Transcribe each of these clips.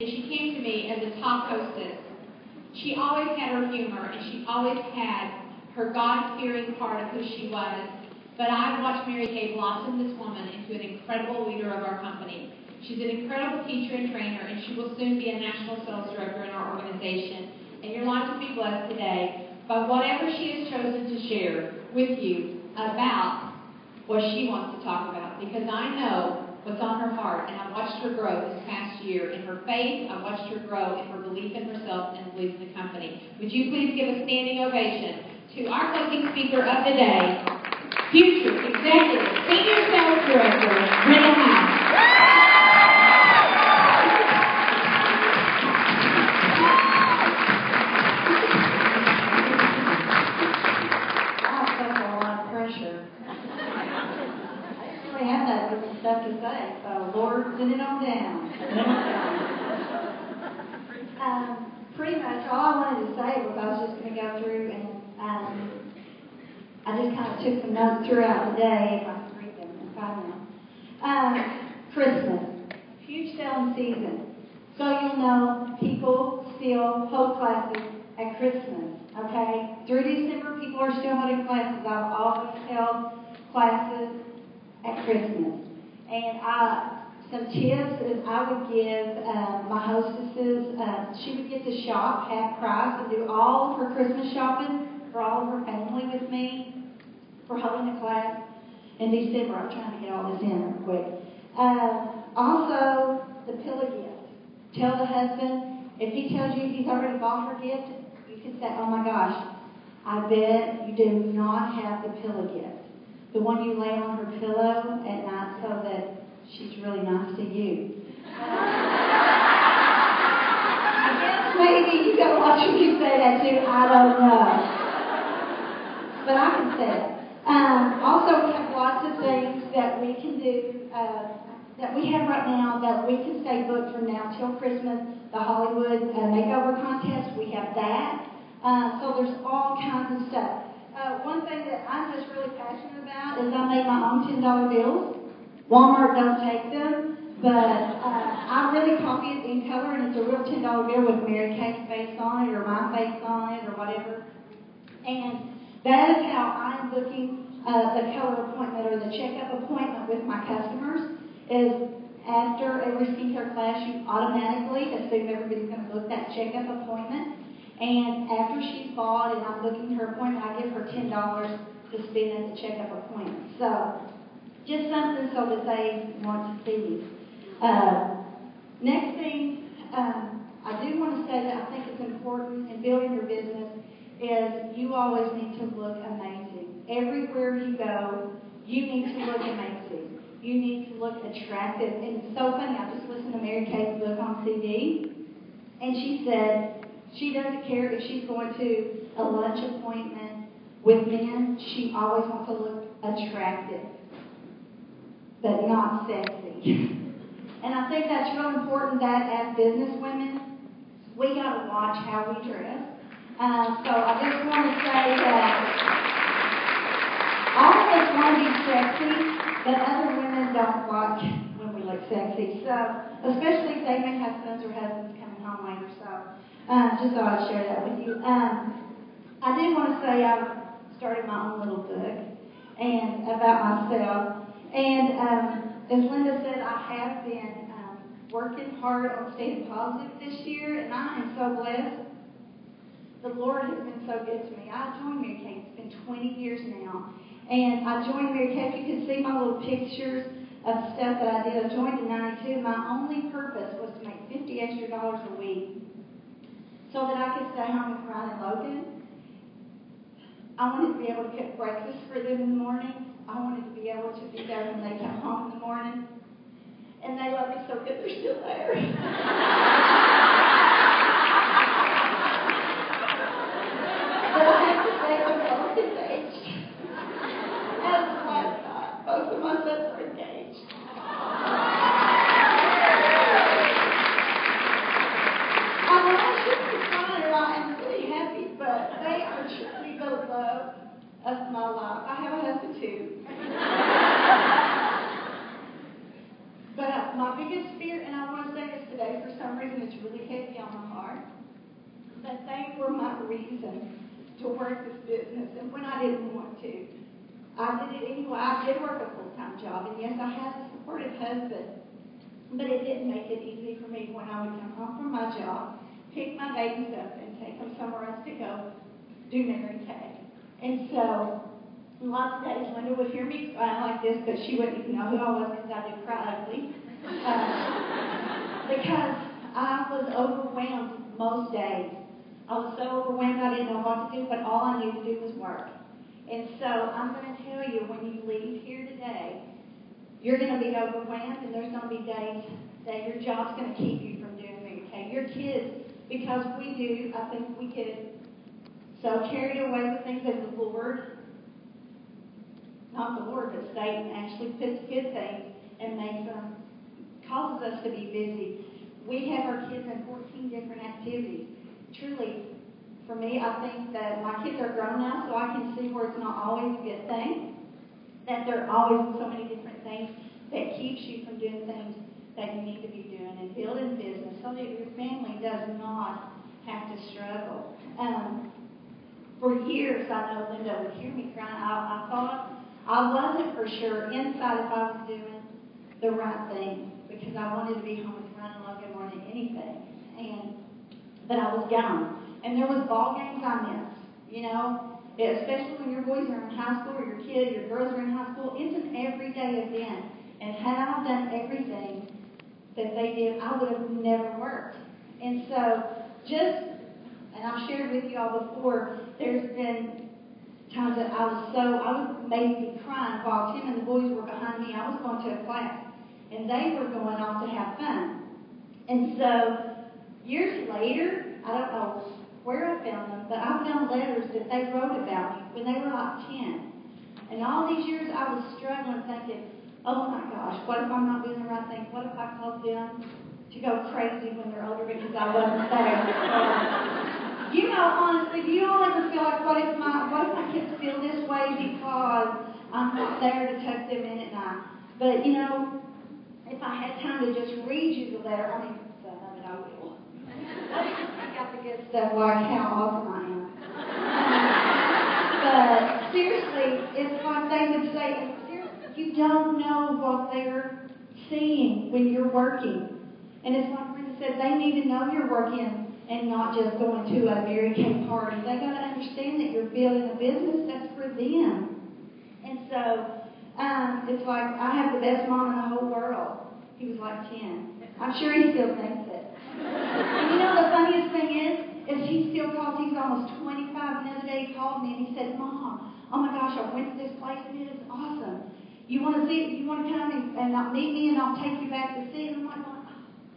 And she came to me as a top hostess. She always had her humor, and she always had her God-fearing part of who she was. But I've watched Mary Kay blossom this woman into an incredible leader of our company. She's an incredible teacher and trainer, and she will soon be a national sales director in our organization. And your lives will be blessed today by whatever she has chosen to share with you about what she wants to talk about. Because I know what's on her heart, and I've watched her grow this past year in her faith. I've watched her grow in her belief in herself and belief in the company. Would you please give a standing ovation to our closing speaker of the day, future executive senior sales director, Brenda Howell. Stuff to say, so Lord, send it on down. Pretty much all I wanted to say was I was just going to go through and I just kind of took some notes throughout the day, if I can read them and find them. Christmas, huge selling season. So you'll know people still hold classes at Christmas, okay? Through December, people are still holding classes. I've always held classes at Christmas. And some tips is I would give my hostesses, she would get to shop half price and do all of her Christmas shopping for all of her family with me for holding a class in December. I'm trying to get all this in real quick. Also, the pillow gift. Tell the husband, if he tells you he's already bought her gift, you can say, oh my gosh, I bet you do not have the pillow gift. The one you lay on her pillow at night so that she's really nice to you. I guess maybe you gotta watch when you say that too. I don't know. But I can say it. Also, we have lots of things that we can do, that we have right now that we can stay booked from now till Christmas. The Hollywood makeover contest, we have that. So there's all kinds of stuff. One thing that I'm just really passionate about is I make my own $10 bills. Walmart don't take them, but I really copy it in color, and it's a real $10 bill with Mary Kay's face on it or my face on it or whatever. And that is how I'm booking the color appointment or the checkup appointment with my customers. Is after every skincare class, you automatically assume everybody's going to book that checkup appointment. And after she's bought and I'm booking her appointment, I give her $10 to spend at the checkup appointment. So, just something so that they want to see me. Next thing, I do want to say that I think it's important in building your business is you always need to look amazing. Everywhere you go, you need to look amazing. You need to look attractive. And it's so funny, I just listened to Mary Kay's book on CD, and she said, she doesn't care if she's going to a lunch appointment with men. She always wants to look attractive, but not sexy. And I think that's real important that as business women, we got to watch how we dress. So I just want to say that all of us want to be sexy, but other women don't like when we look sexy. So especially if they may have sons or husbands coming home later. So just thought I'd share that with you. I do want to say I've started my own little book and about myself. And as Linda said, I have been working hard on staying positive this year, and I am so blessed. The Lord has been so good to me. I joined Mary Kay. It's been 20 years now. And I joined Mary Kay. You can see my little pictures of stuff that I did. I joined in 92. My only purpose was to make $50 extra a week, so that I could stay home with Ryan and Logan. I wanted to be able to cook breakfast for them in the morning. I wanted to be able to be there when they come home in the morning. And they love me so good, they're still there. But I have to say, I'm both engaged. As of last night, both of my sons are engaged. But they are truly the love of my life. I have a husband too. But my biggest fear, and I want to say this reason to work this business, and when I didn't want to. I did it anyway. I did work a full-time job, and yes, I had a supportive husband, but it didn't make it easy for me when I would come home from my job, pick my babies up, and take them somewhere else to go do Mary Kay. And so, lots of days Linda would hear me crying like this, but she wouldn't even know who I was because I do cry ugly. Because I was overwhelmed most days. I was so overwhelmed I didn't know what to do, but all I knew to do was work. And so I'm going to tell you, when you leave here today, you're going to be overwhelmed, and there's going to be days that your job's going to keep you from doing Mary Kay. Your kids, because we do, I think we get so carried away with things that the Lord, not the Lord, but Satan actually puts good things and makes them, causes us to be busy. We have our kids in 14 different activities. Truly, for me, I think that my kids are grown now, so I can see where it's not always a good thing, that there are always so many different things that keeps you from doing things that you need to be doing and building business so that your family does not have to struggle. For years, I know Linda would hear me crying. I thought I wasn't for sure inside if I was doing the right thing because I wanted to be home with Ryan and Logan more than anything. But I was gone. And there was ball games I missed, you know, especially when your boys are in high school or your girls are in high school. It's an everyday event. And had I done everything that they did, I would have never worked. And so and I've shared with you all before, there's been times that I was maybe crying while Tim and the boys were behind me. I was going to a class, and they were going off to have fun. And so years later, I don't know where I found them, but I found letters that they wrote about me when they were like 10. And all these years I was struggling thinking, oh my gosh, what if I'm not doing the right thing? What if I cause them to go crazy when they're older because I wasn't there? You know, honestly, do you all ever feel like, what if my kids feel this way because I'm not there to tuck them in at night? But, you know, if I had time to just read you the letter, I mean, some of it I will. I got the good stuff like how awesome I am. But seriously, it's like they would say, you don't know what they're seeing when you're working. And it's like Brenda said, they need to know you're working and not just going to a Mary Kay party. They got to understand that you're building a business that's for them. And so it's like, I have the best mom in the whole world. He was like 10. I'm sure he still thinks it. And you know the funniest thing is he still calls. He's almost 25. And the other day he called me and he said, Mom, oh my gosh, I went to this place and it is awesome. You want to see it? You want to come and meet me and I'll take you back to see it? And I'm like,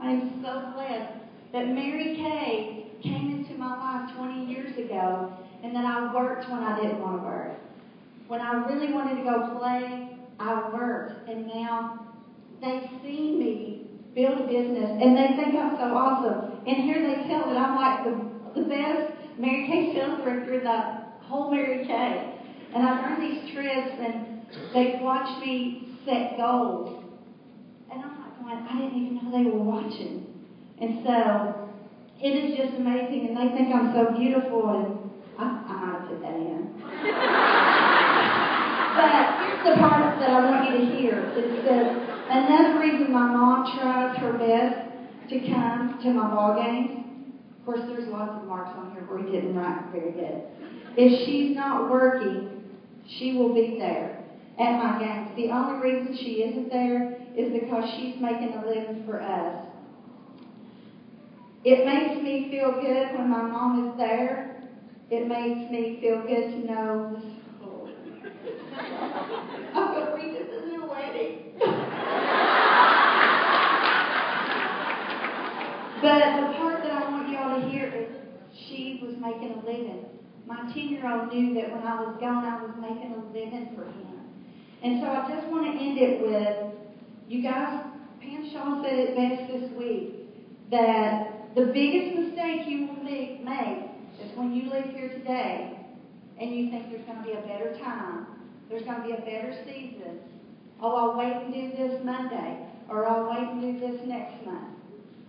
I am so blessed that Mary Kay came into my life 20 years ago and that I worked when I didn't want to work. When I really wanted to go play, I worked. And now they see me build a business and they think I'm so awesome. And here they tell that I'm like the best Mary Kay sales director in the whole Mary Kay. And I've earned these trips and they watch me set goals. And I'm like going, I didn't even know they were watching. And so it is just amazing. And they think I'm so beautiful. And I might have put that in. But here's the part that I want you to hear. Is that another reason my mom tries her best to come to my ball games. Of course, there's lots of marks on here where he didn't write very good. If she's not working, she will be there at my games. The only reason she isn't there is because she's making a living for us. It makes me feel good when my mom is there. It makes me feel good to know this. Oh, I'm going to read this as a wedding. But the part that I want y'all to hear is she was making a living. My 10-year-old knew that when I was gone, I was making a living for him. And so I just want to end it with, you guys, Pam Shaw said it best this week, that the biggest mistake you will make is when you leave here today and you think there's going to be a better time, there's going to be a better season. Oh, I'll wait and do this Monday, or I'll wait and do this next month.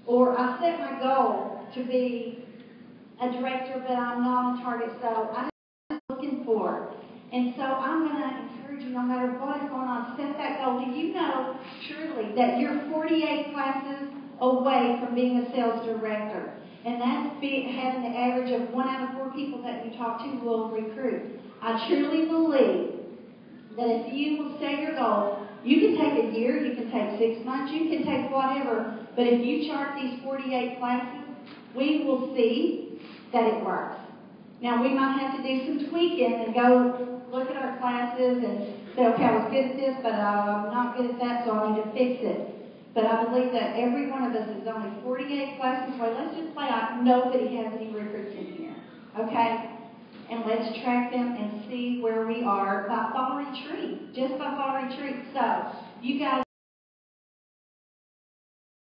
Or I set my goal to be a director, but I'm not on target, so I'm looking for. And so I'm going to encourage you, no matter what is going on, set that goal. Do you know truly that you're 48 classes away from being a sales director? And that's having the average of 1 out of 4 people that you talk to will recruit. I truly believe that if you will set your goal, you can take a year, you can take 6 months, you can take whatever, but if you chart these 48 classes, we will see that it works. Now, we might have to do some tweaking and go look at our classes and say, okay, I was good at this, but I'm not good at that, so I need to fix it. But I believe that every one of us is only 48 classes away. Let's just play out nobody has any recruits in here, okay? And let's track them and see where we are by fall retreat, just by fall retreat. So, you guys